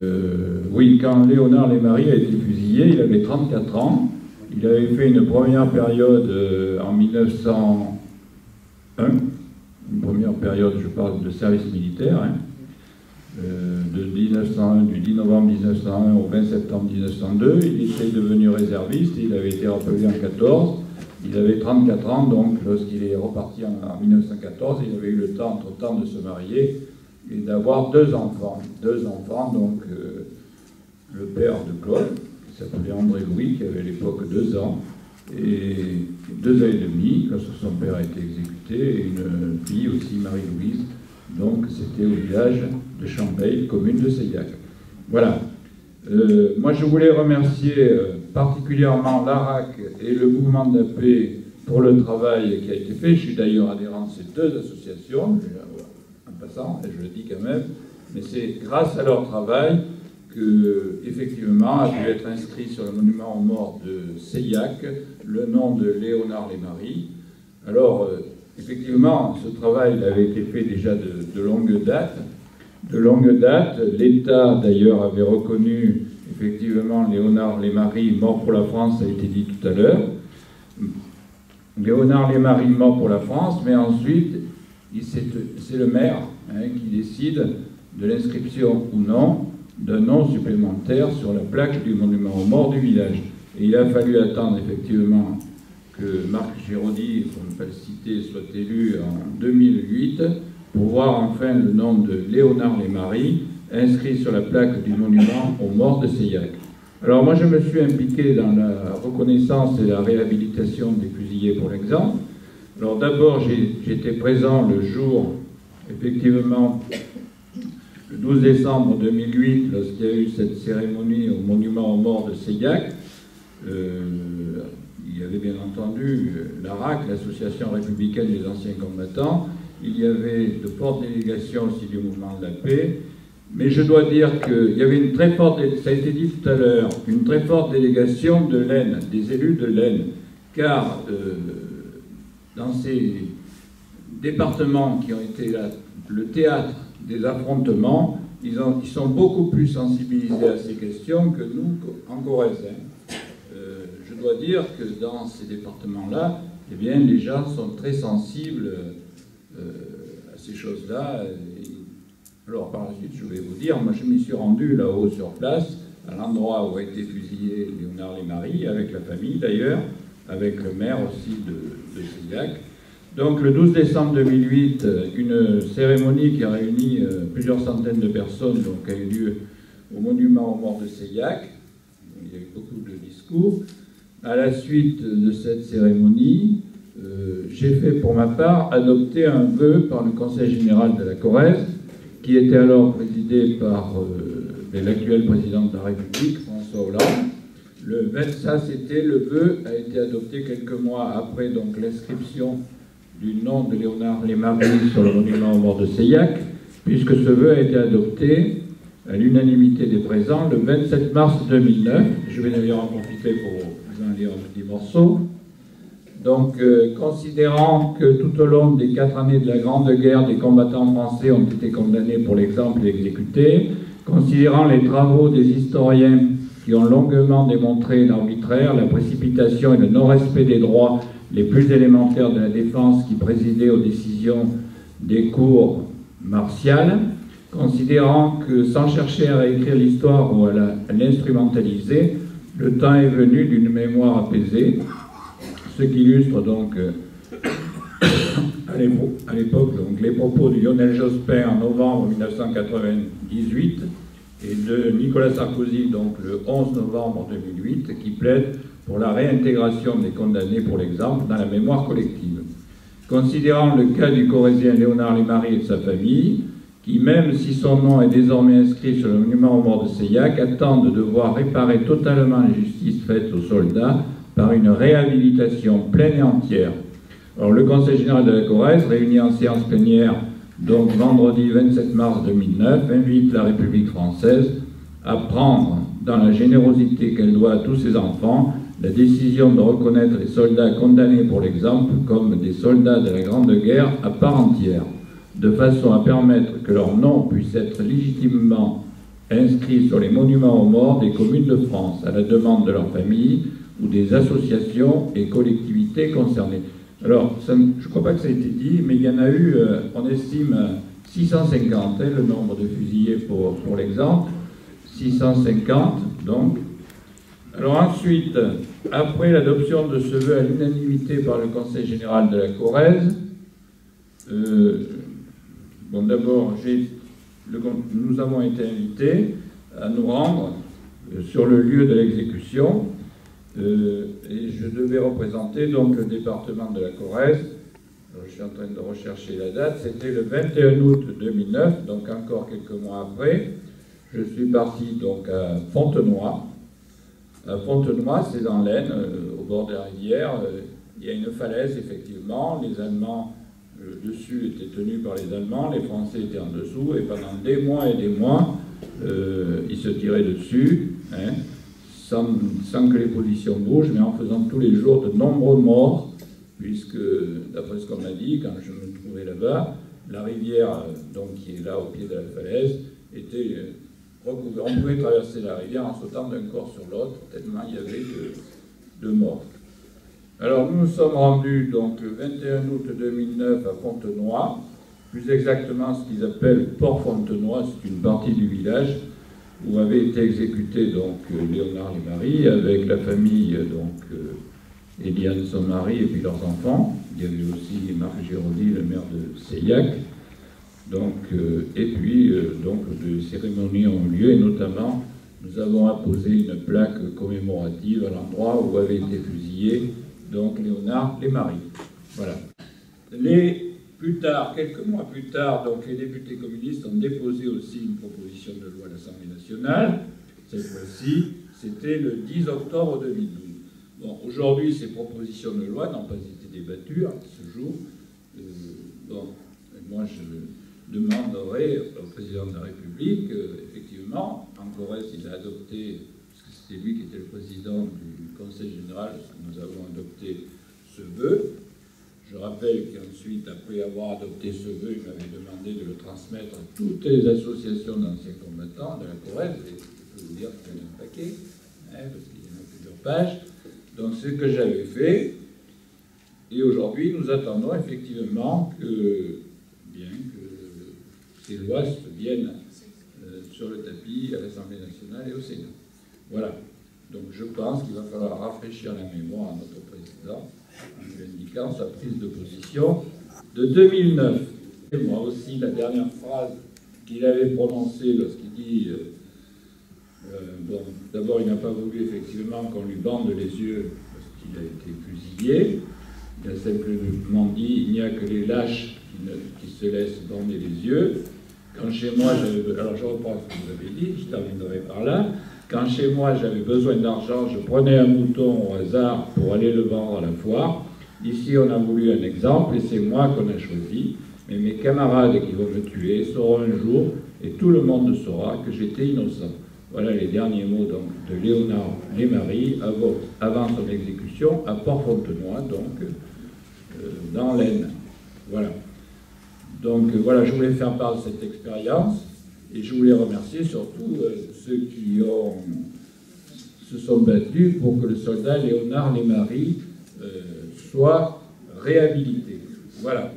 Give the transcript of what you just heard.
Oui, quand Léonard Lémarie a été fusillé, il avait 34 ans. Il avait fait une première période en 1901, une première période, je parle de service militaire, hein, de 1901, du 10 novembre 1901 au 20 septembre 1902. Il était devenu réserviste, il avait été rappelé en 14. Il avait 34 ans, donc lorsqu'il est reparti en 1914, il avait eu le temps, entre-temps, de se marier et d'avoir deux enfants. Deux enfants, donc le père de Claude, qui s'appelait André Louis, qui avait à l'époque 2 ans, et 2 ans et demi, lorsque son père a été exécuté, et une fille aussi, Marie-Louise. Donc c'était au village de Chambeil, commune de Seillac. Voilà. Moi je voulais remercier particulièrement l'ARAC et le mouvement de la paix pour le travail qui a été fait. Je suis d'ailleurs adhérent de ces deux associations, en passant, et je le dis quand même, mais c'est grâce à leur travail que, effectivement, a pu être inscrit sur le monument aux morts de Seillac le nom de Léonard Lémarie. Alors, effectivement, ce travail avait été fait déjà de longue date. L'État, d'ailleurs, avait reconnu, effectivement, Léonard Lémarie, mort pour la France, ça a été dit tout à l'heure. Léonard Lémarie, mort pour la France, mais ensuite, c'est le maire qui décide de l'inscription ou non d'un nom supplémentaire sur la plaque du monument aux morts du village. Et il a fallu attendre, effectivement, que Marc Giraudy, pour ne pas le citer, soit élu en 2008, pour voir enfin le nom de Léonard Lémarie inscrit sur la plaque du monument aux morts de Seillac. Alors moi je me suis impliqué dans la reconnaissance et la réhabilitation des fusillés pour l'exemple. Alors d'abord j'étais présent le jour, effectivement, le 12 décembre 2008, lorsqu'il y a eu cette cérémonie au monument aux morts de Seillac. Il y avait bien entendu l'ARAC, l'Association républicaine des anciens combattants. Il y avait de fortes délégations aussi du mouvement de la paix. Mais je dois dire qu'il y avait une très forte, ça a été dit tout à l'heure, une très forte délégation de l'Aisne, des élus de l'Aisne. Car dans ces départements qui ont été le théâtre des affrontements, ils sont beaucoup plus sensibilisés à ces questions que nous en Corrèze. Je dois dire que dans ces départements-là, eh bien, les gens sont très sensibles à ces choses-là. Alors, par la suite, je vais vous dire, moi, je m'y suis rendu là-haut sur place, à l'endroit où a été fusillé Léonard Lémarie, avec la famille d'ailleurs, avec le maire aussi de Seillac. Donc, le 12 décembre 2008, une cérémonie qui a réuni plusieurs centaines de personnes, donc, a eu lieu au monument aux morts de Seillac. Il y a eu beaucoup de discours. À la suite de cette cérémonie, j'ai fait pour ma part adopter un vœu par le Conseil général de la Corrèze, qui était alors présidé par l'actuel président de la République, François Hollande. Le vœu a été adopté quelques mois après donc l'inscription du nom de Léonard Lémarie sur le monument aux morts de Seillac, puisque ce vœu a été adopté à l'unanimité des présents le 27 mars 2009. Je vais d'ailleurs en profiter pour vous en lire un petit morceau. Donc, considérant que tout au long des 4 années de la Grande Guerre, des combattants français ont été condamnés pour l'exemple et exécutés, considérant les travaux des historiens qui ont longuement démontré l'arbitraire, la précipitation et le non-respect des droits les plus élémentaires de la défense qui présidaient aux décisions des cours martiales, considérant que sans chercher à réécrire l'histoire ou à l'instrumentaliser, le temps est venu d'une mémoire apaisée, ce qui illustre donc à l'époque les propos de Lionel Jospin en novembre 1998 et de Nicolas Sarkozy donc le 11 novembre 2008 qui plaident pour la réintégration des condamnés pour l'exemple dans la mémoire collective. Considérant le cas du Corrézien Léonard Lémarie et de sa famille, qui même si son nom est désormais inscrit sur le monument aux morts de Seillac, attendent de voir réparer totalement la justice faite aux soldats par une réhabilitation pleine et entière. Alors, le Conseil général de la Corrèze, réuni en séance plénière, donc vendredi 27 mars 2009, invite la République française à prendre, dans la générosité qu'elle doit à tous ses enfants, la décision de reconnaître les soldats condamnés pour l'exemple comme des soldats de la Grande Guerre à part entière, de façon à permettre que leur nom puisse être légitimement inscrits sur les monuments aux morts des communes de France, à la demande de leur famille ou des associations et collectivités concernées. Alors, je ne crois pas que ça a été dit, mais il y en a eu, on estime 650, le nombre de fusillés pour l'exemple, 650, donc. Alors ensuite, après l'adoption de ce vœu à l'unanimité par le Conseil général de la Corrèze, bon, d'abord, nous avons été invités à nous rendre sur le lieu de l'exécution, et je devais représenter donc le département de la Corrèze. Alors, je suis en train de rechercher la date, c'était le 21 août 2009, donc encore quelques mois après. Je suis parti donc à Fontenoy. À Fontenoy, c'est dans l'Aisne, au bord de la rivière. Il y a une falaise, effectivement. Les Allemands, le dessus était tenu par les Allemands, les Français étaient en dessous, et pendant des mois et des mois, ils se tiraient dessus, hein, sans que les positions bougent, mais en faisant tous les jours de nombreux morts, puisque, d'après ce qu'on m'a dit, quand je me trouvais là-bas, la rivière, donc, qui est là au pied de la falaise, était recouverte. On pouvait traverser la rivière en sautant d'un corps sur l'autre, tellement il y avait de morts. Alors, nous nous sommes rendus donc le 21 août 2009 à Fontenoy, plus exactement ce qu'ils appellent Port-Fontenoy, c'est une partie du village où avait été exécuté donc Léonard Lémarie avec la famille donc Eliane, son mari, et puis leurs enfants. Il y avait aussi Marc Géraudy, le maire de Seillac. Donc, et puis donc des cérémonies ont eu lieu, et notamment nous avons apposé une plaque commémorative à l'endroit où avait été fusillé donc Léonard Lémarie. Voilà. Plus tard, quelques mois plus tard, donc les députés communistes ont déposé aussi une proposition de loi à l'Assemblée nationale. Cette fois-ci, c'était le 10 octobre 2012. Bon, aujourd'hui, ces propositions de loi n'ont pas été débattues à ce jour. Bon, moi, je demanderai au président de la République, effectivement, en Corrèze, il a adopté, parce que c'était lui qui était le président du Conseil général, parce que nous avons adopté ce vœu. Je rappelle qu'ensuite, après avoir adopté ce vœu, il m'avait demandé de le transmettre à toutes les associations d'anciens combattants de la Corrèze, et je peux vous dire qu'il y en a un paquet, hein, parce qu'il y en a plusieurs pages. Donc c'est ce que j'avais fait, et aujourd'hui nous attendons effectivement que ces lois viennent sur le tapis à l'Assemblée nationale et au Sénat. Voilà. Donc je pense qu'il va falloir rafraîchir la mémoire à notre président en lui indiquant sa prise de position de 2009. Et moi aussi, la dernière phrase qu'il avait prononcée lorsqu'il dit bon, d'abord, il n'a pas voulu effectivement qu'on lui bande les yeux parce qu'il a été fusillé. Il a simplement dit il n'y a que les lâches qui se laissent bander les yeux. Quand chez moi, alors je reprends ce que vous avez dit, je terminerai par là. Quand chez moi j'avais besoin d'argent, je prenais un mouton au hasard pour aller le vendre à la foire. Ici, on a voulu un exemple et c'est moi qu'on a choisi. Mais mes camarades qui vont me tuer sauront un jour, et tout le monde saura, que j'étais innocent. Voilà les derniers mots donc, de Léonard Lémarie avant son exécution à Port-Fontenoy, donc dans l'Aisne. Voilà. Donc voilà, je voulais faire part de cette expérience. Et je voulais remercier surtout ceux qui se sont battus pour que le soldat Léonard Lémarie soit réhabilité. Voilà.